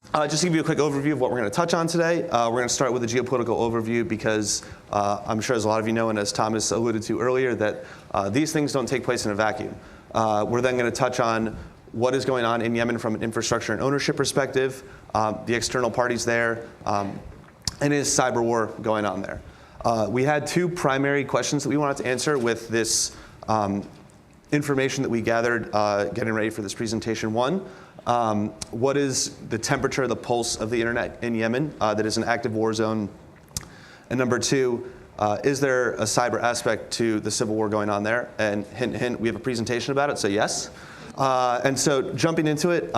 Just to give you a quick overview of what we're going to touch on today, we're going to start with a geopolitical overview because I'm sure as a lot of you know, and as Thomas alluded to earlier, that these things don't take place in a vacuum. We're then going to touch on what is going on in Yemen from an infrastructure and ownership perspective, the external parties there, and is cyber war going on there. We had two primary questions that we wanted to answer with this information that we gathered getting ready for this presentation. One, what is the temperature, the pulse of the internet in Yemen that is an active war zone? And number two, is there a cyber aspect to the civil war going on there? And hint, hint, we have a presentation about it, so yes. And so jumping into it,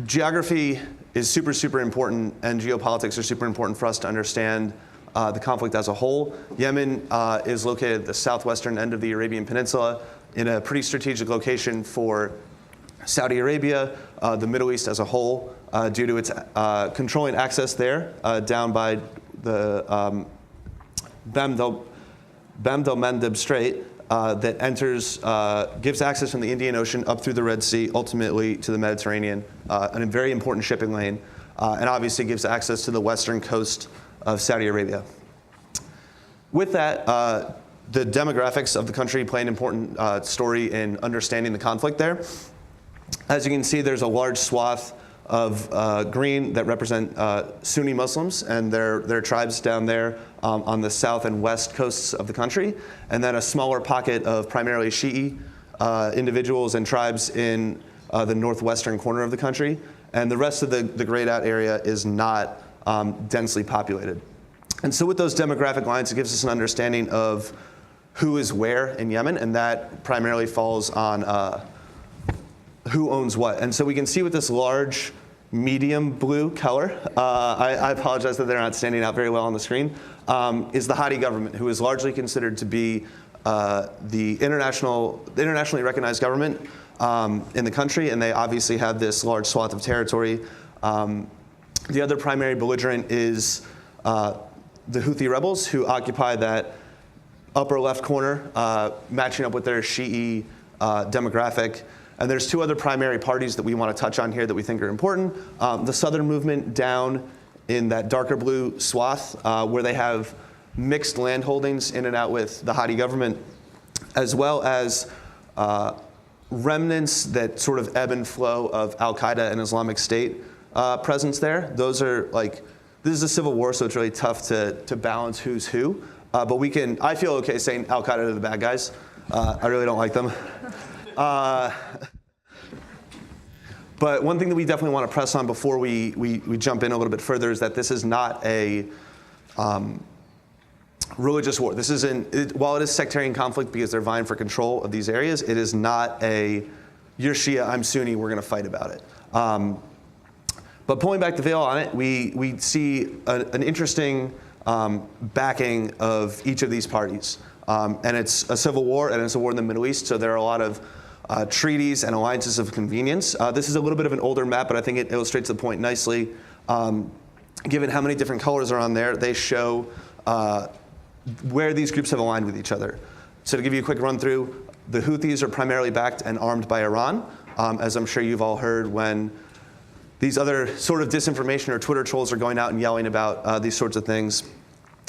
geography is super, super important, and geopolitics are super important for us to understand the conflict as a whole. Yemen is located at the southwestern end of the Arabian Peninsula in a pretty strategic location for Saudi Arabia, the Middle East as a whole, due to its controlling access there down by the Bab el Mandeb Strait that enters, gives access from the Indian Ocean up through the Red Sea, ultimately to the Mediterranean, and a very important shipping lane, and obviously gives access to the western coast of Saudi Arabia. With that, the demographics of the country play an important story in understanding the conflict there. As you can see, there's a large swath of green that represent Sunni Muslims and their tribes down there on the south and west coasts of the country, and then a smaller pocket of primarily Shi'i individuals and tribes in the northwestern corner of the country, and the rest of the grayed out area is not densely populated. And so with those demographic lines, it gives us an understanding of who is where in Yemen, and that primarily falls on who owns what. And so we can see with this large medium blue color, I apologize that they're not standing out very well on the screen, is the Hadi government, who is largely considered to be the internationally recognized government in the country, and they obviously have this large swath of territory. The other primary belligerent is the Houthi rebels, who occupy that upper left corner, matching up with their Shi'i demographic. And there's two other primary parties that we want to touch on here that we think are important. The Southern movement down in that darker blue swath, where they have mixed land holdings in and out with the Hadi government, as well as remnants that sort of ebb and flow of Al-Qaeda and Islamic State presence there. Those are like, this is a civil war, so it's really tough to balance who's who. But I feel okay saying Al-Qaeda are the bad guys. I really don't like them. But one thing that we definitely want to press on before we jump in a little bit further is that this is not a religious war. This isn't, while it is sectarian conflict because they're vying for control of these areas, it is not a, you're Shia, I'm Sunni, we're going to fight about it. But pulling back the veil on it, we see an interesting backing of each of these parties. And it's a civil war, and it's a war in the Middle East, so there are a lot of treaties and alliances of convenience. This is a little bit of an older map, but I think it illustrates the point nicely. Given how many different colors are on there, they show where these groups have aligned with each other. So to give you a quick run through, the Houthis are primarily backed and armed by Iran, as I'm sure you've all heard when these other sort of disinformation or Twitter trolls are going out and yelling about these sorts of things.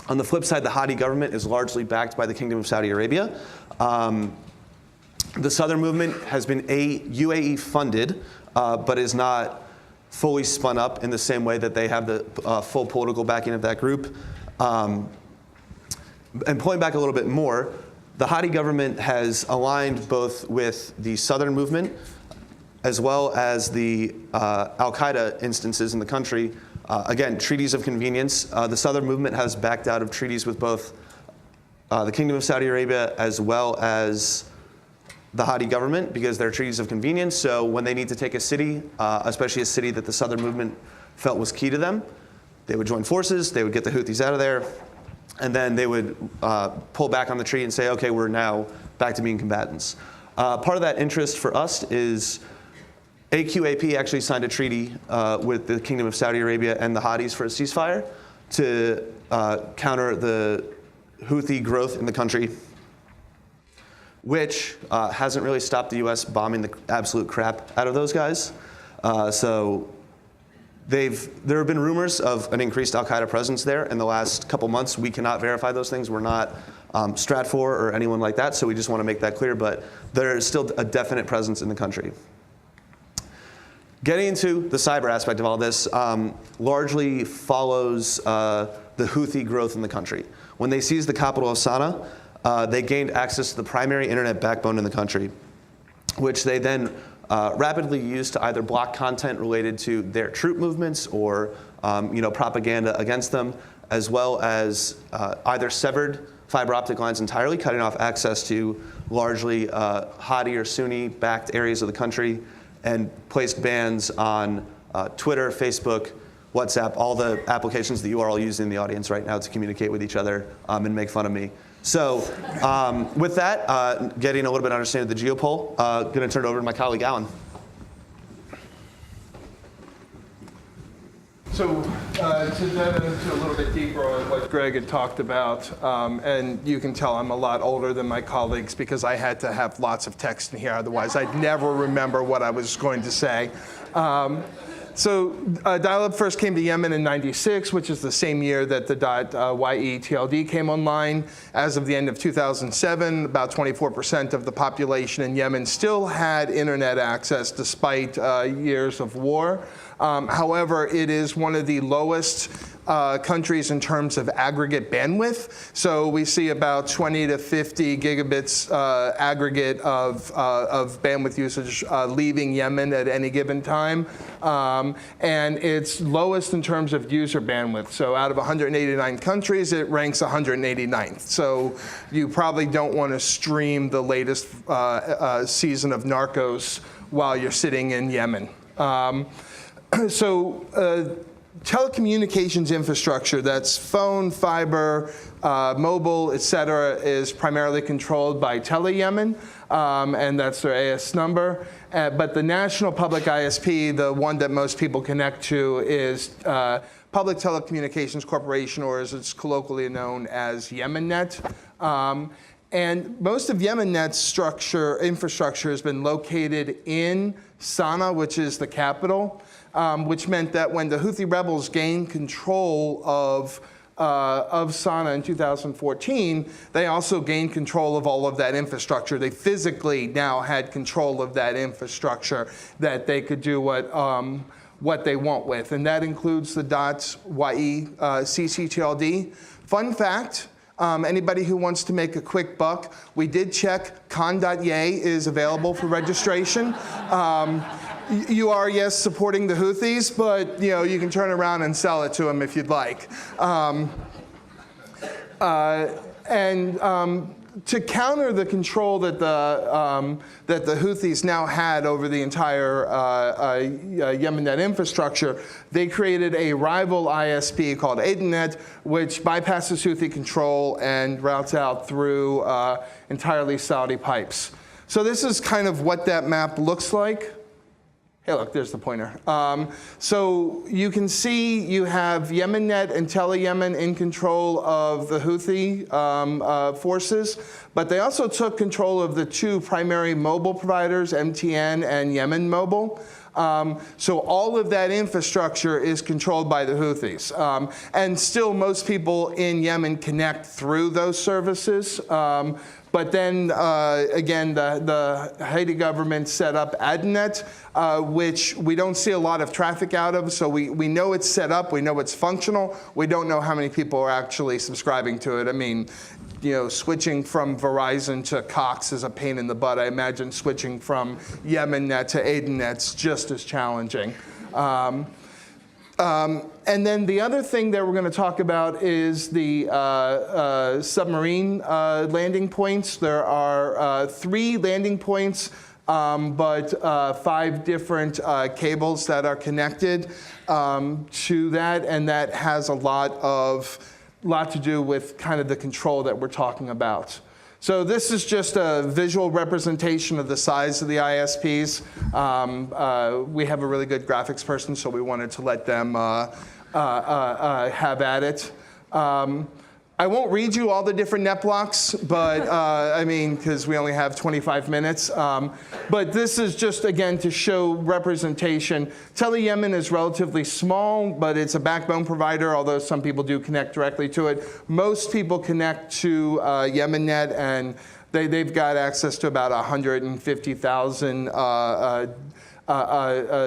On the flip side, the Hadi government is largely backed by the Kingdom of Saudi Arabia. The Southern movement has been UAE funded, but is not fully spun up in the same way that they have the full political backing of that group. And pulling back a little bit more, the Hadi government has aligned both with the Southern movement as well as the Al-Qaeda instances in the country. Again, treaties of convenience. The Southern movement has backed out of treaties with both the Kingdom of Saudi Arabia as well as the Hadi government because they're treaties of convenience. So when they need to take a city, especially a city that the Southern movement felt was key to them, they would join forces, they would get the Houthis out of there, and then they would pull back on the treaty and say, okay, we're now back to being combatants. Part of that interest for us is AQAP actually signed a treaty with the Kingdom of Saudi Arabia and the Hadis for a ceasefire to counter the Houthi growth in the country, which hasn't really stopped the US bombing the absolute crap out of those guys. So there have been rumors of an increased al-Qaeda presence there in the last couple months. We cannot verify those things. We're not Stratfor or anyone like that, so we just want to make that clear. But there is still a definite presence in the country. Getting into the cyber aspect of all this largely follows the Houthi growth in the country. When they seized the capital of Sana'a, they gained access to the primary internet backbone in the country, which they then rapidly used to either block content related to their troop movements or propaganda against them, as well as either severed fiber optic lines entirely, cutting off access to largely Hadi or Sunni-backed areas of the country, and placed bans on Twitter, Facebook, WhatsApp, all the applications that you are all using in the audience right now to communicate with each other and make fun of me. So with that, getting a little bit of understanding of the geopol, going to turn it over to my colleague, Allan. So to dive into a little bit deeper on what Greg had talked about, and you can tell I'm a lot older than my colleagues because I had to have lots of text in here, otherwise I'd never remember what I was going to say. So dial-up first came to Yemen in '96, which is the same year that the .ye TLD came online. As of the end of 2007, about 24% of the population in Yemen still had internet access despite years of war. However, it is one of the lowest countries in terms of aggregate bandwidth. So we see about 20 to 50 gigabits aggregate of bandwidth usage leaving Yemen at any given time. And it's lowest in terms of user bandwidth. So out of 189 countries, it ranks 189th. So you probably don't want to stream the latest season of Narcos while you're sitting in Yemen. Telecommunications infrastructure, that's phone, fiber, mobile, et cetera, is primarily controlled by Tele-Yemen, and that's their AS number. But the National Public ISP, the one that most people connect to, is Public Telecommunications Corporation, or as it's colloquially known as YemenNet. And most of YemenNet's infrastructure has been located in Sana'a, which is the capital. Which meant that when the Houthi rebels gained control of Sana'a in 2014, they also gained control of all of that infrastructure. They physically now had control of that infrastructure that they could do what they want with, and that includes the .ye CCTLD. Fun fact. Anybody who wants to make a quick buck, we did check. Con.ye is available for registration. You are, yes, supporting the Houthis, but you can turn around and sell it to them if you'd like. To counter the control that the Houthis now had over the entire YemenNet infrastructure, they created a rival ISP called Adnet, which bypasses Houthi control and routes out through entirely Saudi pipes. So this is kind of what that map looks like. Hey, look, there's the pointer. So you can see you have YemenNet and Tele-Yemen in control of the Houthi forces, but they also took control of the two primary mobile providers, MTN and Yemen Mobile. So all of that infrastructure is controlled by the Houthis. And still, most people in Yemen connect through those services. But then, again, the Haiti government set up Adnet, which we don't see a lot of traffic out of. So we know it's set up. We know it's functional. We don't know how many people are actually subscribing to it. I mean, switching from Verizon to Cox is a pain in the butt. I imagine switching from YemenNet to Adnet's just as challenging. And then the other thing that we're going to talk about is the submarine landing points. There are 3 landing points, but 5 different cables that are connected to that, and that has a lot to do with kind of the control that we're talking about. So this is just a visual representation of the size of the ISPs. We have a really good graphics person, so we wanted to let them have at it. I won't read you all the different net blocks, but I mean, because we only have 25 minutes. But this is just, again, to show representation. Tele-Yemen is relatively small, but it's a backbone provider, although some people do connect directly to it. Most people connect to YemenNet, and they've got access to about 150,000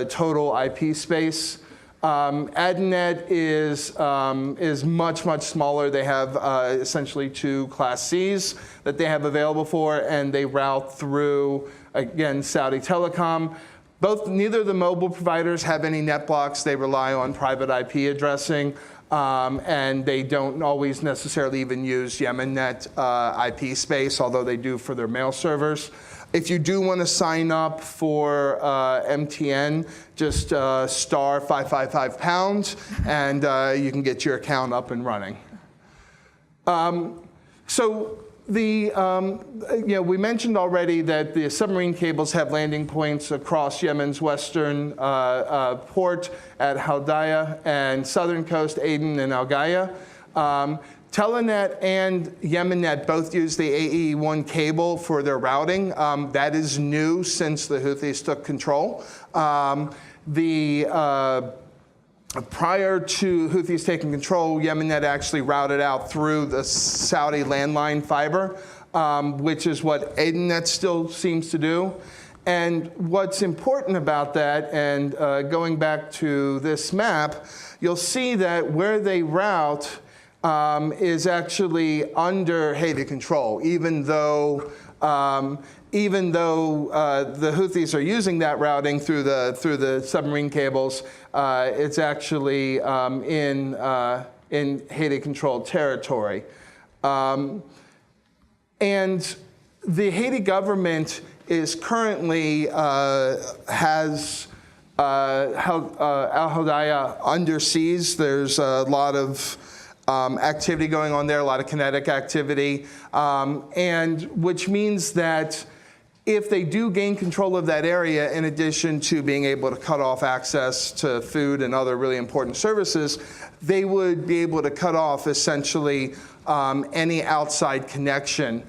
total IP space. Adnet is much, much smaller. They have essentially 2 Class Cs that they have available for, and they route through, again, Saudi Telecom. Neither of the mobile providers have any net blocks. They rely on private IP addressing, and they don't always necessarily even use YemenNet IP space, although they do for their mail servers. If you do want to sign up for MTN, just star 555 pounds, and you can get your account up and running. So we mentioned already that the submarine cables have landing points across Yemen's western port at Haldia and southern coast, Aden and Al Ghaya. Telenet and YemenNet both use the AE1 cable for their routing. That is new since the Houthis took control. Prior to Houthis taking control, YemenNet actually routed out through the Saudi landline fiber, which is what AdenNet still seems to do. And what's important about that, and going back to this map, you'll see that where they route is actually under Haiti control, even though the Houthis are using that routing through the submarine cables. It's actually in Haiti-controlled territory, and the Haiti government is currently has Al Hodaya under siege. There's a lot of activity going on there, a lot of kinetic activity, and which means that if they do gain control of that area, in addition to being able to cut off access to food and other really important services, they would be able to cut off essentially any outside connection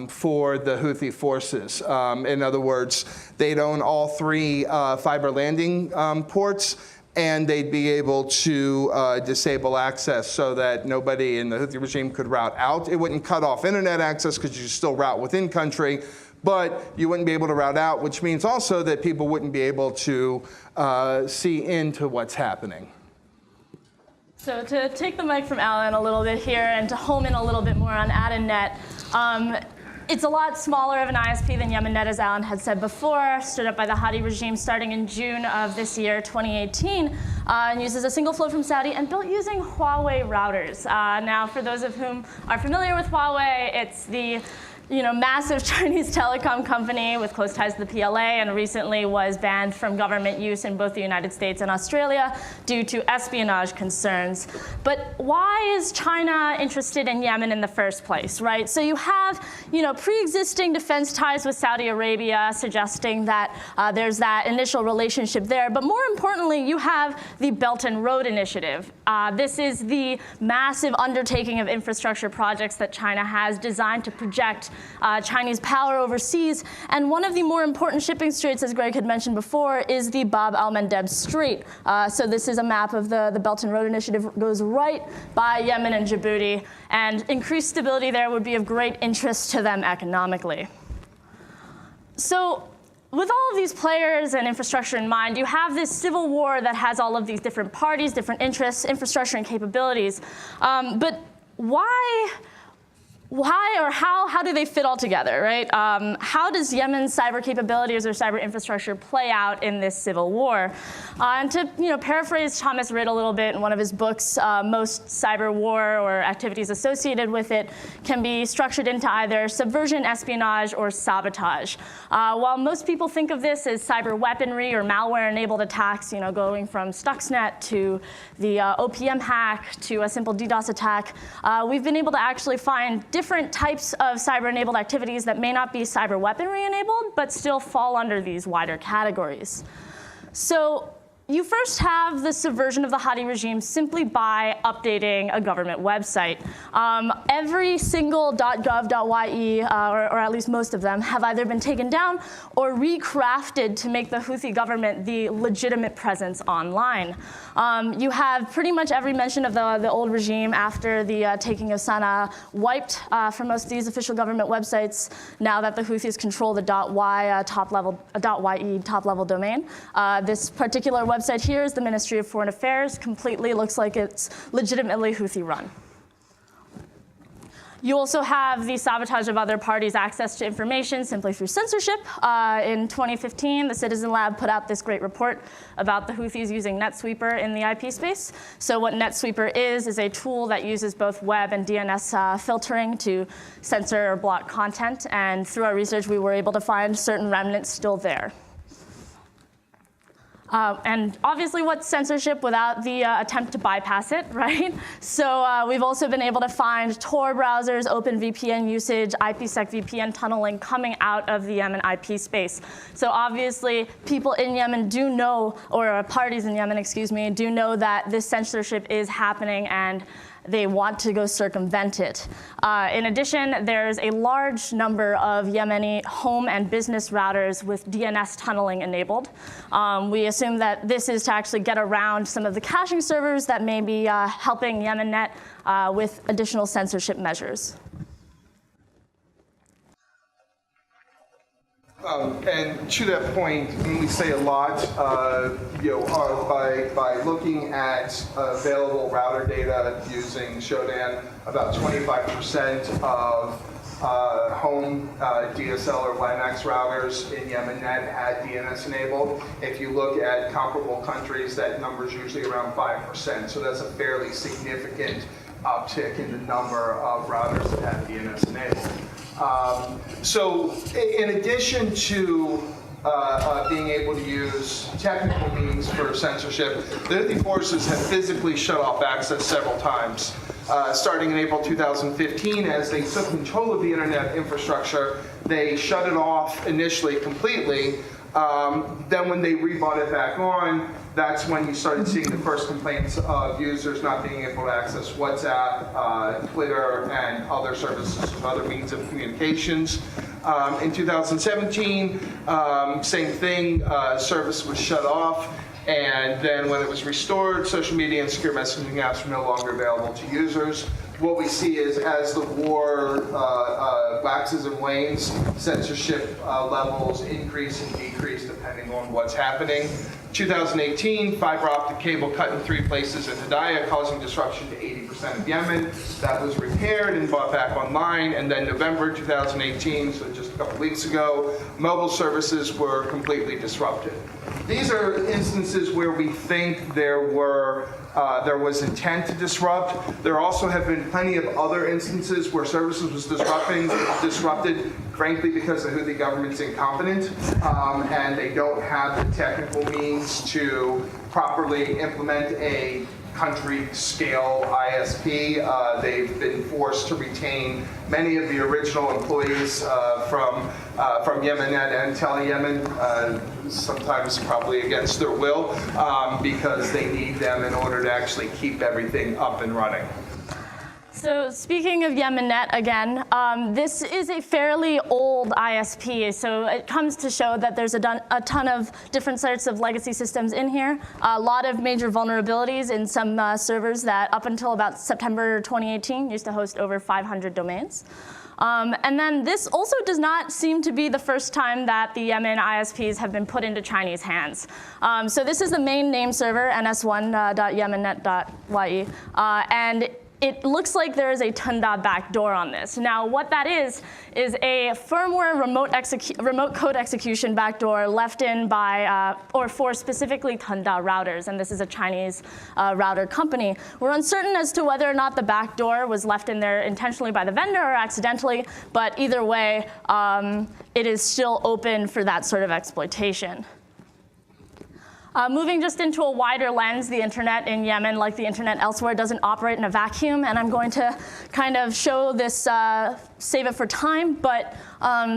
for the Houthi forces. In other words, they'd own all 3 fiber landing ports, and they'd be able to disable access so that nobody in the Houthi regime could route out. It wouldn't cut off internet access because you still route within country, but you wouldn't be able to route out, which means also that people wouldn't be able to see into what's happening. So to take the mic from Allan a little bit here and to home in a little bit more on AdenNet, it's a lot smaller of an ISP than YemenNet, as Allan had said before, stood up by the Hadi regime starting in June of this year, 2018, and uses a single flow from Saudi and built using Huawei routers. Now, for those of whom are familiar with Huawei, it's the massive Chinese telecom company with close ties to the PLA, and recently was banned from government use in both the United States and Australia due to espionage concerns. But why is China interested in Yemen in the first place, right? So you have, pre-existing defense ties with Saudi Arabia, suggesting that there's that initial relationship there. But more importantly, you have the Belt and Road Initiative. This is the massive undertaking of infrastructure projects that China has designed to project Chinese power overseas. And one of the more important shipping straits, as Greg had mentioned before, is the Bab al-Mandeb Strait. So this is a map of the Belt and Road Initiative. It goes right by Yemen and Djibouti. And increased stability there would be of great interest to them economically. So with all of these players and infrastructure in mind, you have this civil war that has all of these different parties, different interests, infrastructure, and capabilities. But why or how do they fit all together, right? How does Yemen's cyber capabilities or cyber infrastructure play out in this civil war? And to paraphrase Thomas Ridd a little bit in one of his books, most cyber war or activities associated with it can be structured into either subversion, espionage, or sabotage. While most people think of this as cyber weaponry or malware-enabled attacks, going from Stuxnet to the OPM hack to a simple DDoS attack, we've been able to actually find different types of cyber-enabled activities that may not be cyber weaponry-enabled, but still fall under these wider categories. So you first have the subversion of the Hadi regime simply by updating a government website. Every single .gov.ye, or at least most of them, have either been taken down or recrafted to make the Houthi government the legitimate presence online. You have pretty much every mention of the old regime after the taking of Sana'a wiped from most of these official government websites now that the Houthis control the .ye top-level domain. This particular website here is the Ministry of Foreign Affairs. Completely looks like it's legitimately Houthi-run. You also have the sabotage of other parties' access to information simply through censorship. In 2015, the Citizen Lab put out this great report about the Houthis using NetSweeper in the IP space. So what NetSweeper is a tool that uses both web and DNS filtering to censor or block content. And through our research, we were able to find certain remnants still there. And obviously, what's censorship without the attempt to bypass it, right? So we've also been able to find Tor browsers, OpenVPN usage, IPsec VPN tunneling coming out of the Yemen IP space. So obviously, people in Yemen do know, or parties in Yemen, excuse me, do know that this censorship is happening and they want to go circumvent it. In addition, there's a large number of Yemeni home and business routers with DNS tunneling enabled. We assume that this is to actually get around some of the caching servers that may be helping YemenNet with additional censorship measures. And to that point, when we say a lot, by looking at available router data using Shodan, about 25% of home DSL or WANX routers in YemenNet had DNS enabled. If you look at comparable countries, that number is usually around 5%. So that's a fairly significant uptick in the number of routers that have DNS enabled. So in addition to being able to use technical means for censorship, the Houthi forces have physically shut off access several times. Starting in April 2015, as they took control of the internet infrastructure, they shut it off initially completely. Then when they rebought it back on, that's when you started seeing the first complaints of users not being able to access WhatsApp, Twitter, and other services, other means of communications. In 2017, same thing, service was shut off. And then when it was restored, social media and secure messaging apps were no longer available to users. What we see is as the war waxes and wanes, censorship levels increase and decrease depending on what's happening. 2018, fiber optic cable cut in 3 places in Hidayah, causing disruption to 80% of Yemen. That was repaired and brought back online. And then November 2018, so just a couple weeks ago, mobile services were completely disrupted. These are instances where we think there was intent to disrupt. There also have been plenty of other instances where services was disrupted, frankly, because the Houthi government's incompetent and they don't have the technical means to properly implement a country-scale ISP. They've been forced to retain many of the original employees from YemenNet and TeleYemen, sometimes probably against their will, because they need them in order to actually keep everything up and running. So speaking of YemenNet again, this is a fairly old ISP, so it comes to show that there's a ton of different sorts of legacy systems in here. A lot of major vulnerabilities in some servers that up until about September 2018 used to host over 500 domains. And then this also does not seem to be the first time that the Yemen ISPs have been put into Chinese hands. So this is the main name server, ns1.yemennet.ye, and it looks like there is a Tunda backdoor on this. Now, what that is a firmware remote code execution backdoor left in by, or for specifically Tunda routers, and this is a Chinese router company. We're uncertain as to whether or not the backdoor was left in there intentionally by the vendor or accidentally, but either way, it is still open for that sort of exploitation. Moving just into a wider lens, the internet in Yemen, like the internet elsewhere, doesn't operate in a vacuum, and I'm going to kind of show this save it for time, but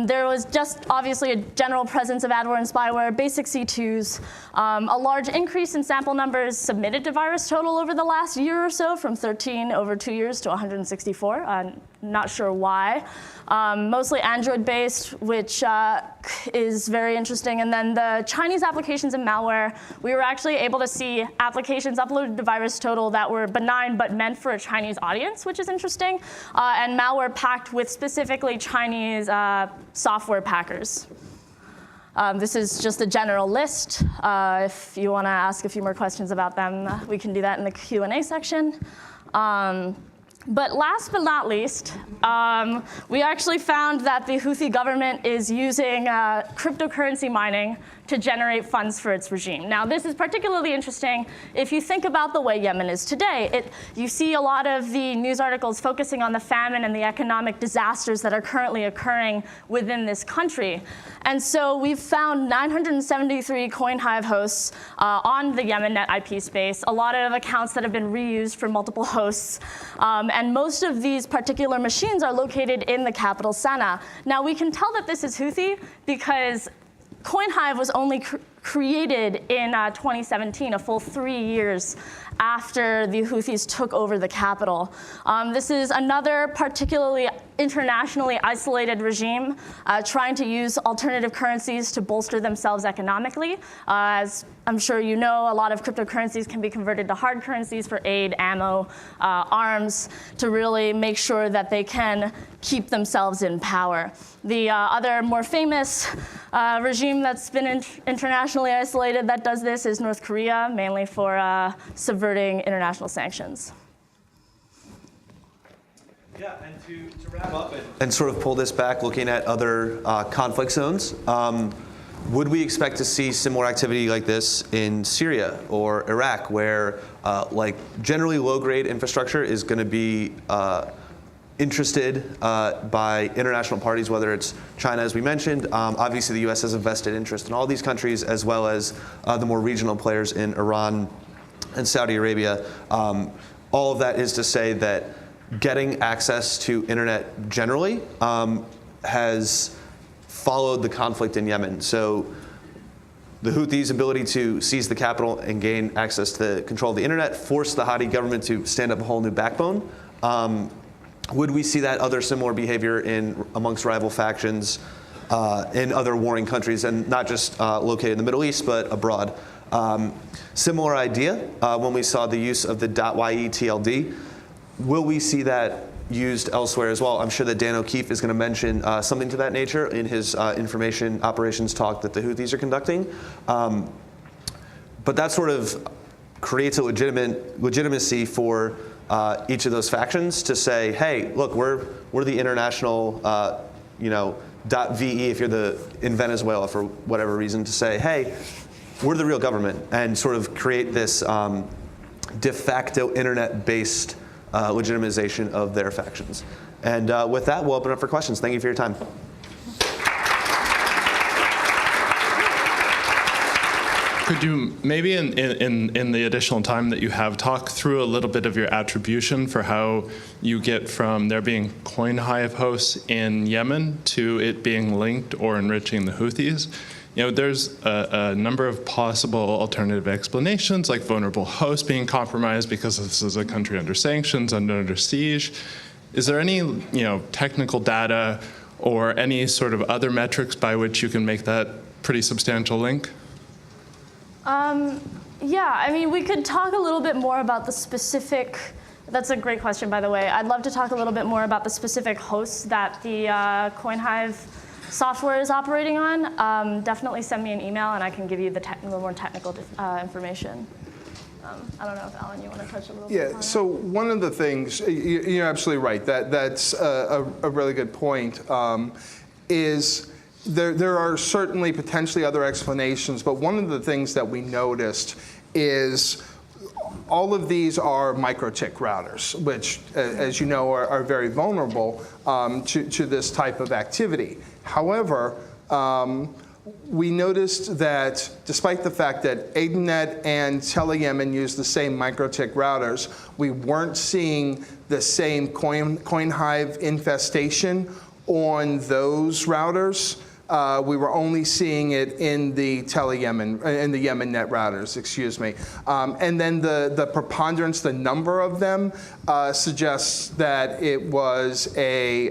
there was just obviously a general presence of adware and spyware, basic C2s, a large increase in sample numbers submitted to VirusTotal over the last year or so, from 13 over 2 years to 164. I'm not sure why. Mostly Android-based, which is very interesting. And then the Chinese applications and malware, we were actually able to see applications uploaded to VirusTotal that were benign but meant for a Chinese audience, which is interesting, and malware packed with specifically Chinese software packers. This is just a general list. If you want to ask a few more questions about them, we can do that in the Q&A section. But last but not least, we actually found that the Houthi government is using cryptocurrency mining to generate funds for its regime. Now, this is particularly interesting if you think about the way Yemen is today. You see a lot of the news articles focusing on the famine and the economic disasters that are currently occurring within this country. And so we've found 973 CoinHive hosts on the YemenNet IP space, a lot of accounts that have been reused for multiple hosts. And most of these particular machines are located in the capital, Sana'a. Now, we can tell that this is Houthi because CoinHive was only created in 2017, a full 3 years after the Houthis took over the capital. This is another particularly internationally isolated regime trying to use alternative currencies to bolster themselves economically. As I'm sure you know, a lot of cryptocurrencies can be converted to hard currencies for aid, ammo, arms, to really make sure that they can keep themselves in power. The other more famous regime that's been internationally isolated that does this is North Korea, mainly for subverting international sanctions. Yeah, and to wrap up and sort of pull this back, looking at other conflict zones, would we expect to see similar activity like this in Syria or Iraq, where like generally low-grade infrastructure is going to be interested by international parties, whether it's China, as we mentioned. Obviously, the U.S. has a vested interest in all these countries, as well as the more regional players in Iran and Saudi Arabia. All of that is to say that getting access to internet generally has followed the conflict in Yemen. So the Houthis' ability to seize the capital and gain access to control of the internet forced the Hadi government to stand up a whole new backbone. Would we see that other similar behavior amongst rival factions in other warring countries, and not just located in the Middle East, but abroad? Similar idea when we saw the use of the .ye TLD. Will we see that used elsewhere as well? I'm sure that Dan O'Keefe is going to mention something to that nature in his information operations talk that the Houthis are conducting. But that sort of creates a legitimacy for each of those factions to say, hey, look, we're the international, .ve if you're in Venezuela for whatever reason, to say, hey, we're the real government, and sort of create this de facto internet-based legitimization of their factions. And with that, we'll open up for questions. Thank you for your time. Could you maybe in the additional time that you have talk through a little bit of your attribution for how you get from there being CoinHive hosts in Yemen to it being linked or enriching the Houthis? You know, there's a number of possible alternative explanations, like vulnerable hosts being compromised because this is a country under sanctions, under siege. Is there any, technical data or any sort of other metrics by which you can make that pretty substantial link? Yeah, I mean, we could talk a little bit more about the specific. That's a great question, by the way. I'd love to talk a little bit more about the specific hosts that the CoinHive software is operating on. Definitely send me an email, and I can give you the more technical information. I don't know if, Allan, you want to touch a little bit on that? So one of the things, you're absolutely right, that's a really good point, is there are certainly potentially other explanations, but one of the things that we noticed is all of these are microtick routers, which, as you know, are very vulnerable to this type of activity. However, we noticed that despite the fact that AIDANET and Tele-Yemen use the same microtik routers, we weren't seeing the same coin hive infestation on those routers. We were only seeing it in the Tele-Yemen, in the Yemen-net routers, excuse me. And then the preponderance, the number of them, suggests that it was a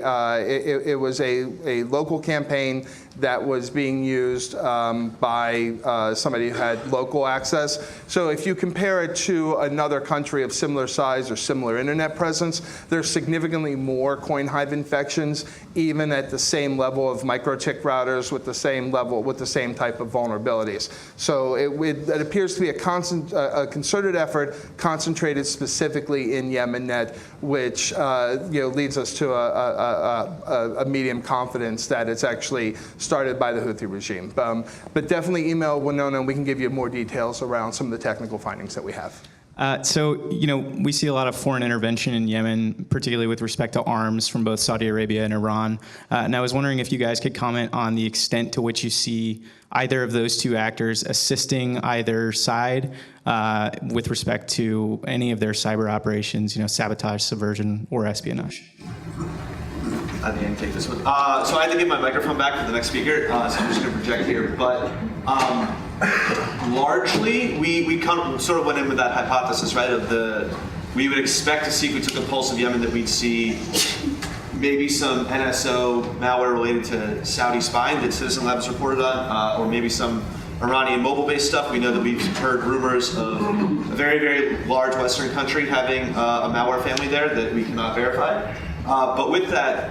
local campaign that was being used by somebody who had local access. So if you compare it to another country of similar size or similar internet presence, there's significantly more coin hive infections, even at the same level of microtik routers with the same level, with the same type of vulnerabilities. So it appears to be a concerted effort concentrated specifically in Yemen-net, which leads us to a medium confidence that it's actually started by the Houthi regime. But definitely email Winnona and we can give you more details around some of the technical findings that we have. So, we see a lot of foreign intervention in Yemen, particularly with respect to arms from both Saudi Arabia and Iran. And I was wondering if you guys could comment on the extent to which you see either of those two actors assisting either side with respect to any of their cyber operations, sabotage, subversion, or espionage. I think I can take this one. So I had to give my microphone back to the next speaker, so I'm just going to project here. But largely, we sort of went in with that hypothesis, right, we would expect to see, if we took the pulse of Yemen, that we'd see maybe some NSO malware related to Saudi spying that Citizen Labs reported on, or maybe some Iranian mobile-based stuff. We know that we've heard rumors of a very, very large Western country having a malware family there that we cannot verify. But with that,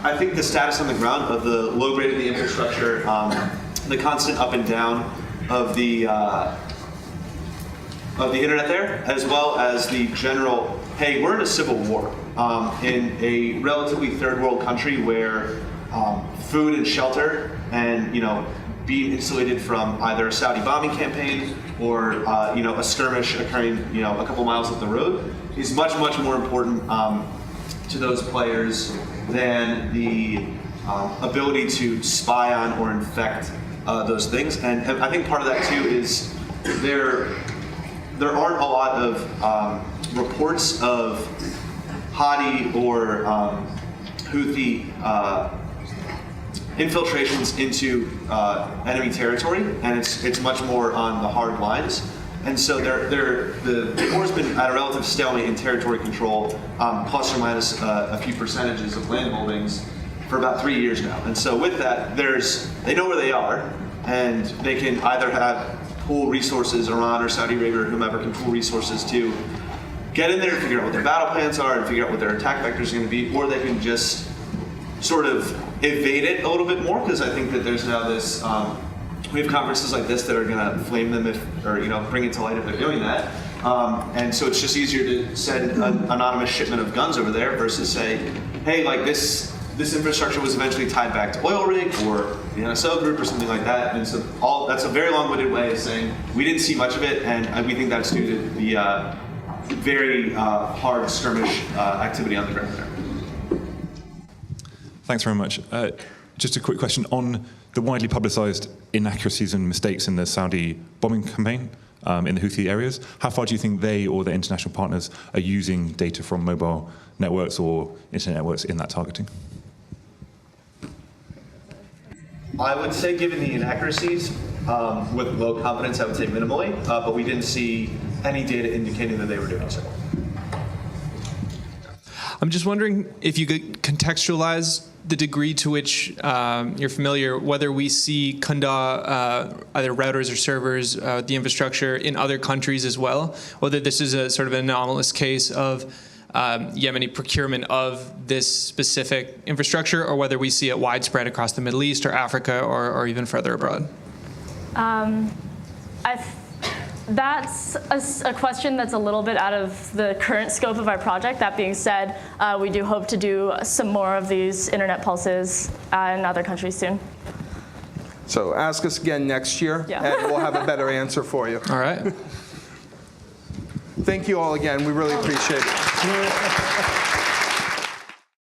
I think the status on the ground of the low grade of the infrastructure, the constant up and down of the internet there, as well as the general, hey, we're in a civil war in a relatively third world country where food and shelter and being insulated from either a Saudi bombing campaign or a skirmish occurring a couple miles up the road is much, much more important to those players than the ability to spy on or infect those things. And I think part of that too is there aren't a lot of reports of Hadi or Houthi infiltrations into enemy territory, and it's much more on the hard lines. And so the war's been at a relative stalemate in territory control, plus or minus a few percentages of land holdings for about 3 years now. And so with that, they know where they are, and they can either pool resources, Iran or Saudi Arabia or whomever can pool resources to get in there and figure out what their battle plans are and figure out what their attack vectors are going to be, or they can just sort of evade it a little bit more, because I think that there's now this, we have conferences like this that are going to flame them or bring it to light if they're doing that. And so it's just easier to send an anonymous shipment of guns over there versus say, hey, like this infrastructure was eventually tied back to oil rig or the NSO group or something like that. And so that's a very long-winded way of saying we didn't see much of it, and we think that's due to the very hard skirmish activity on the ground there. Thanks very much. Just a quick question on the widely publicized inaccuracies and mistakes in the Saudi bombing campaign in the Houthi areas. How far do you think they or their international partners are using data from mobile networks or internet networks in that targeting? I would say, given the inaccuracies, with low confidence, I would say minimally, but we didn't see any data indicating that they were doing so. I'm just wondering if you could contextualize the degree to which you're familiar, whether we see Kunda, either routers or servers, the infrastructure in other countries as well, whether this is a sort of an anomalous case of Yemeni procurement of this specific infrastructure, or whether we see it widespread across the Middle East or Africa or even further abroad. That's a question that's a little bit out of the current scope of our project. That being said, we do hope to do some more of these internet pulses in other countries soon. So ask us again next year, Yeah. and we'll have a better answer for you. All right. Thank you all again. We really appreciate it.